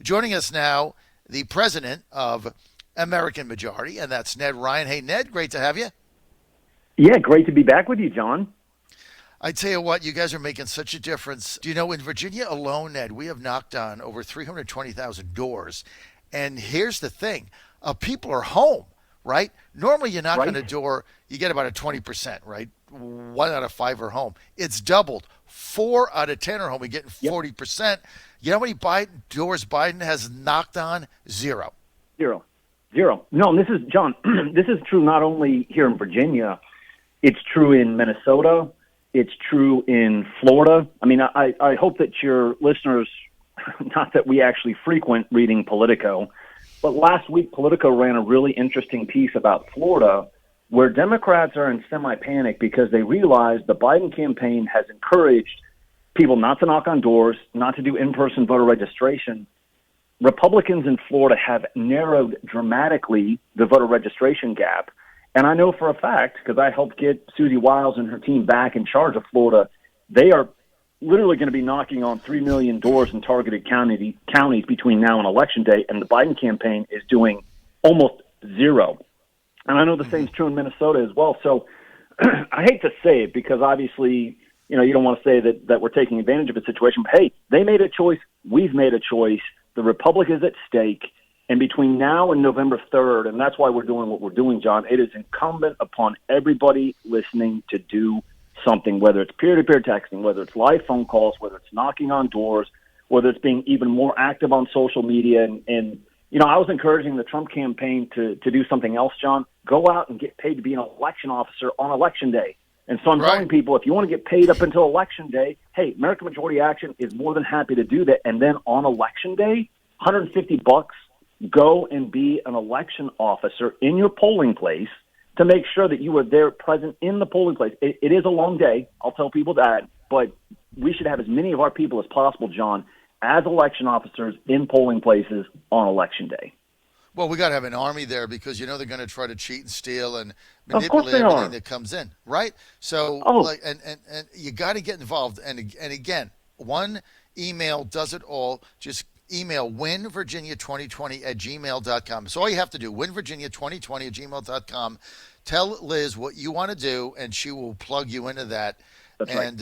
Joining us now, the president of American Majority, and that's Ned Ryun. Hey, Ned, great to have you. Yeah, great to be back with you, John. I tell you what, you guys are making such a difference. Do you know, in Virginia alone, Ned, we have knocked on over 320,000 doors. And here's the thing. People are home, right? Normally you knock on a door, you get about a 20%, right? 1 out of 5 are home. It's doubled. 4 out of 10 are home. We're getting 40%. You know how many doors Biden has knocked on? Zero. No, this is, John, this is true not only here in Virginia, it's true in Minnesota, it's true in Florida. I mean, I hope that your listeners, not that we actually frequent reading Politico, but last week Politico ran a really interesting piece about Florida where Democrats are in semi-panic because they realize the Biden campaign has encouraged people not to knock on doors, not to do in-person voter registration. Republicans in Florida have narrowed dramatically the voter registration gap. And I know for a fact, because I helped get Susie Wiles and her team back in charge of Florida, they are literally going to be knocking on 3 million doors in targeted counties between now and Election Day, and the Biden campaign is doing almost zero. And I know the same is true in Minnesota as well. So I hate to say it because obviously, you know, you don't want to say that we're taking advantage of a situation. But, hey, they made a choice. We've made a choice. The Republic is at stake. And between now and November 3rd, and that's why we're doing what we're doing, John, it is incumbent upon everybody listening to do something, whether it's peer-to-peer texting, whether it's live phone calls, whether it's knocking on doors, whether it's being even more active on social media. And you know, I was encouraging the Trump campaign to do something else, John. Go out and get paid to be an election officer on Election Day. And so I'm telling people, if you want to get paid up until Election Day, hey, American Majority Action is more than happy to do that. And then on Election Day, $150, go and be an election officer in your polling place to make sure that you are there present in the polling place. It is a long day. I'll tell people that. But we should have as many of our people as possible, John, as election officers in polling places on Election Day. Well, we got to have an army there because, you know, they're going to try to cheat and steal and manipulate everything that comes in, right? So, and you got to get involved. And again, one email does it all. Just email winvirginia2020@gmail.com. So all you have to do, winvirginia2020@gmail.com. Tell Liz what you want to do, and she will plug you into that. That's right.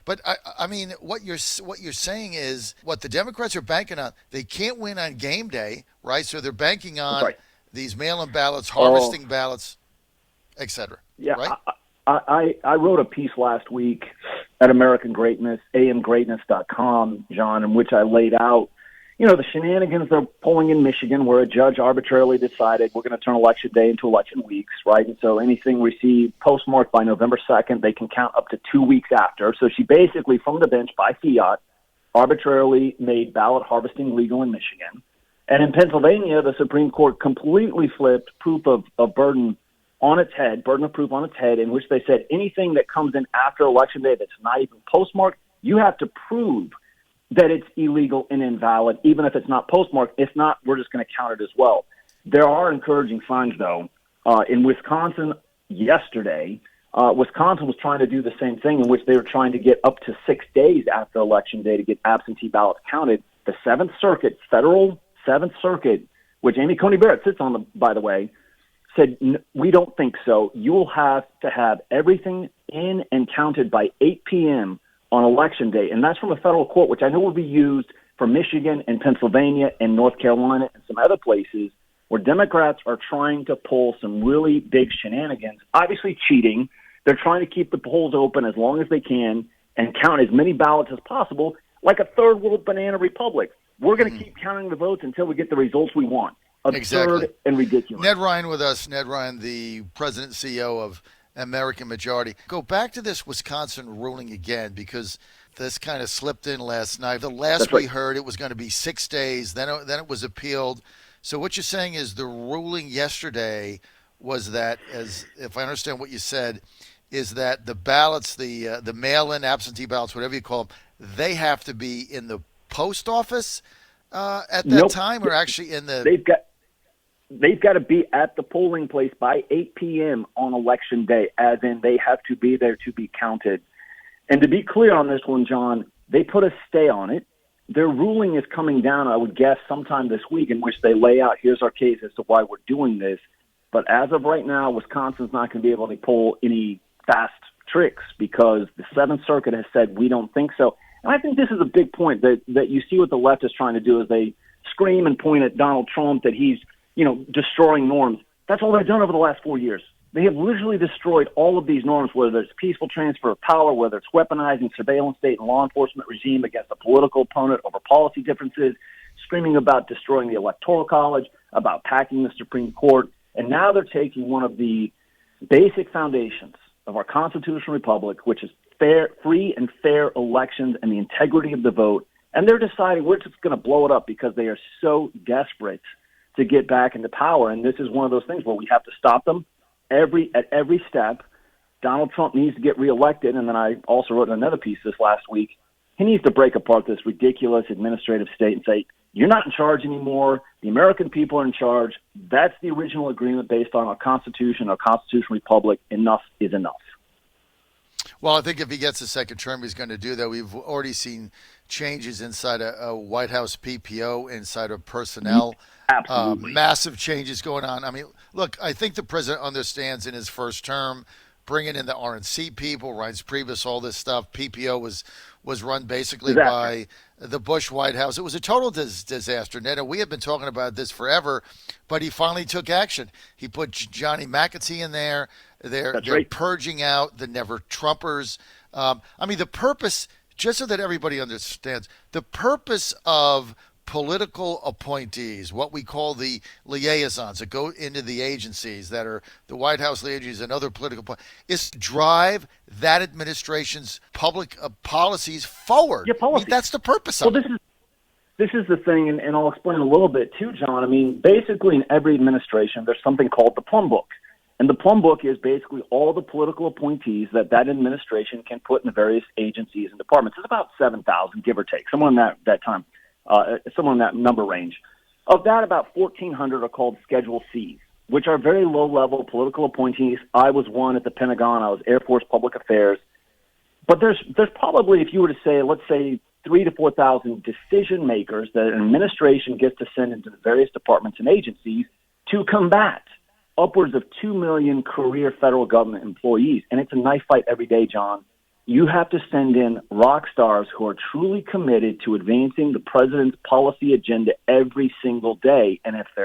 But I mean, what you're saying is what the Democrats are banking on. They can't win on game day, right? So they're banking on these mail-in ballots, harvesting ballots, et cetera. Yeah, right? I wrote a piece last week at American Greatness, amgreatness.com, John, in which I laid out, you know, the shenanigans they're pulling in Michigan where a judge arbitrarily decided we're going to turn Election Day into election weeks, right? And so anything received postmarked by November 2nd, they can count up to 2 weeks after. So she basically, from the bench by fiat, arbitrarily made ballot harvesting legal in Michigan. And in Pennsylvania, the Supreme Court completely flipped proof of burden on its head, burden of proof on its head, in which they said anything that comes in after Election Day that's not even postmarked, you have to prove that it's illegal and invalid, even if it's not postmarked. If not, we're just going to count it as well. There are encouraging signs, though. In Wisconsin yesterday, Wisconsin was trying to do the same thing, in which they were trying to get up to 6 days after Election Day to get absentee ballots counted. The Seventh Circuit, federal Seventh Circuit, which Amy Coney Barrett sits on, by the way, said, we don't think so. You will have to have everything in and counted by 8 p.m. on Election Day. And that's from a federal court, which I know will be used for Michigan and Pennsylvania and North Carolina and some other places where Democrats are trying to pull some really big shenanigans, obviously cheating. They're trying to keep the polls open as long as they can and count as many ballots as possible, like a third world banana republic. We're going to keep counting the votes until we get the results we want. Absurd and ridiculous. Ned Ryun with us. Ned Ryun, the president and CEO of American Majority. Go back to this Wisconsin ruling again, because this kind of slipped in last night. The last we heard, it was going to be 6 days. Then it was appealed. So what you're saying is the ruling yesterday was that, as if I understand what you said, is that the ballots, the mail-in absentee ballots, whatever you call them, they have to be in the post office at that time, or actually in the... They've got to be at the polling place by 8 p.m. on Election Day, as in they have to be there to be counted. And to be clear on this one, John, they put a stay on it. Their ruling is coming down, I would guess, sometime this week, in which they lay out, here's our case as to why we're doing this. But as of right now, Wisconsin's not going to be able to pull any fast tricks because the Seventh Circuit has said we don't think so. And I think this is a big point that you see what the left is trying to do is they scream and point at Donald Trump that he's, destroying norms. That's all they've done over the last 4 years. They have literally destroyed all of these norms, whether it's peaceful transfer of power, whether it's weaponizing surveillance state and law enforcement regime against a political opponent over policy differences, screaming about destroying the Electoral College, about packing the Supreme Court. And now they're taking one of the basic foundations of our constitutional republic, which is free and fair elections and the integrity of the vote, and they're deciding we're just going to blow it up because they are so desperate to get back into power. And this is one of those things where we have to stop them at every step. Donald Trump needs to get reelected, and then I also wrote another piece this last week. He needs to break apart this ridiculous administrative state and say, you're not in charge anymore. The American people are in charge. That's the original agreement based on our Constitution, our constitutional republic. Enough is enough. Well, I think if he gets a second term, he's going to do that. We've already seen changes inside a White House PPO, inside of personnel. Absolutely. Massive changes going on. I mean, look, I think the president understands in his first term, bringing in the RNC people, Reince Priebus, all this stuff. PPO was run basically by the Bush White House. It was a total disaster, Ned, and we have been talking about this forever, but he finally took action. He put Johnny McEntee in there. They're right. purging out the never-Trumpers. The purpose, just so that everybody understands, the purpose of political appointees, what we call the liaisons that go into the agencies that are the White House liaisons and other political is to drive that administration's public policies forward. Yeah, policy. I mean, that's the purpose of it. This is the thing, and I'll explain a little bit too, John. I mean, basically in every administration, there's something called the Plum Book. And the Plum Book is basically all the political appointees that administration can put in the various agencies and departments. It's about 7,000, give or take, somewhere in that time. Somewhere in that number range. Of that, about 1,400 are called Schedule Cs, which are very low-level political appointees. I was one at the Pentagon. I was Air Force Public Affairs. But there's probably, if you were to say, let's say, 3,000 to 4,000 decision makers that an administration gets to send into the various departments and agencies to combat upwards of 2 million career federal government employees. And it's a knife fight every day, John. You have to send in rock stars who are truly committed to advancing the president's policy agenda every single day. And if they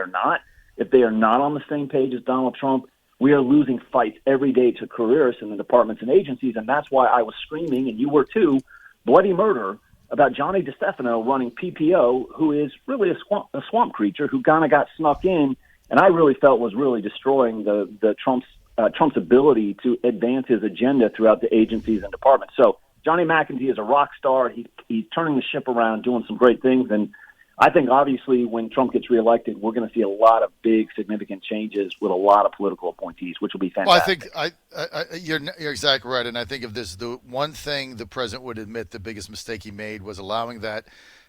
are not on the same page as Donald Trump, we are losing fights every day to careerists in the departments and agencies. And that's why I was screaming, and you were too, bloody murder about Johnny DeStefano running PPO, who is really a swamp creature who kind of got snuck in, and I really felt was really destroying the Trump's ability to advance his agenda throughout the agencies and departments. So Johnny McEntee is a rock star. He's turning the ship around, doing some great things. And I think, obviously, when Trump gets reelected, we're going to see a lot of big, significant changes with a lot of political appointees, which will be fantastic. Well, I think you're exactly right. And I think if there's the one thing the president would admit the biggest mistake he made was allowing that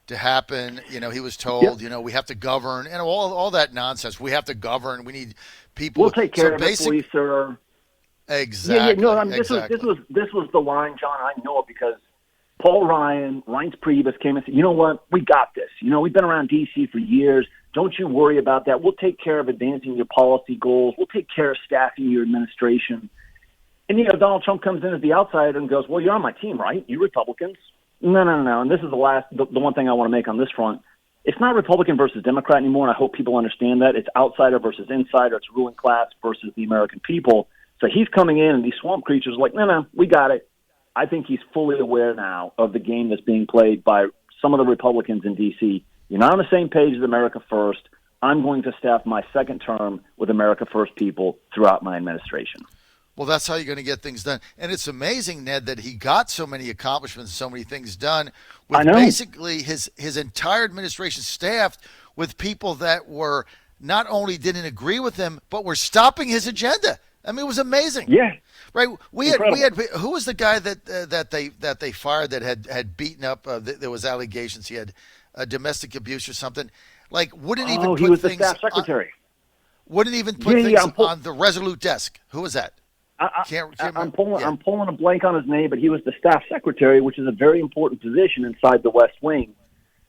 to happen. He was told, we have to govern, and all that nonsense. We have to govern. We need people. We'll take care of it for you, sir. Exactly. Exactly. This was the line, John. I know it because Paul Ryan, Reince Priebus came and said, you know what? We got this. We've been around D.C. for years. Don't you worry about that. We'll take care of advancing your policy goals. We'll take care of staffing your administration. And, Donald Trump comes in as the outsider and goes, well, you're on my team, right? You Republicans. No. And this is the one thing I want to make on this front. It's not Republican versus Democrat anymore, and I hope people understand that. It's outsider versus insider. It's ruling class versus the American people. So he's coming in, and these swamp creatures are like, no, we got it. I think he's fully aware now of the game that's being played by some of the Republicans in D.C. You're not on the same page as America First. I'm going to staff my second term with America First people throughout my administration. Well, that's how you're going to get things done. And it's amazing, Ned, that he got so many accomplishments, so many things done with basically his entire administration staffed with people that were not only didn't agree with him, but were stopping his agenda. I mean, it was amazing. Yeah. Right. We had who was the guy that they fired that had beaten up? There was allegations he had domestic abuse or something. Like wouldn't even put he was things the staff secretary. Wouldn't even put things on the Resolute desk. Who was that? I'm pulling a blank on his name, but he was the staff secretary, which is a very important position inside the West Wing.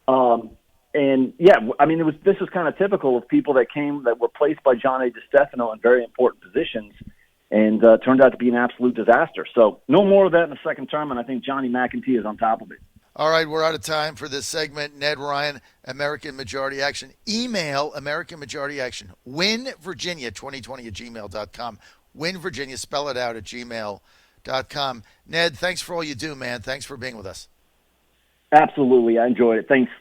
And yeah, I mean, this was kind of typical of people that were placed by John A. DiStefano in very important positions, and turned out to be an absolute disaster. So no more of that in the second term, and I think Johnny McEntee is on top of it. All right, we're out of time for this segment. Ned Ryan, American Majority Action. Email American Majority Action, winvirginia2020@gmail.com. Win Virginia, spell it out at gmail.com. Ned, thanks for all you do, man. Thanks for being with us. Absolutely. I enjoyed it. Thanks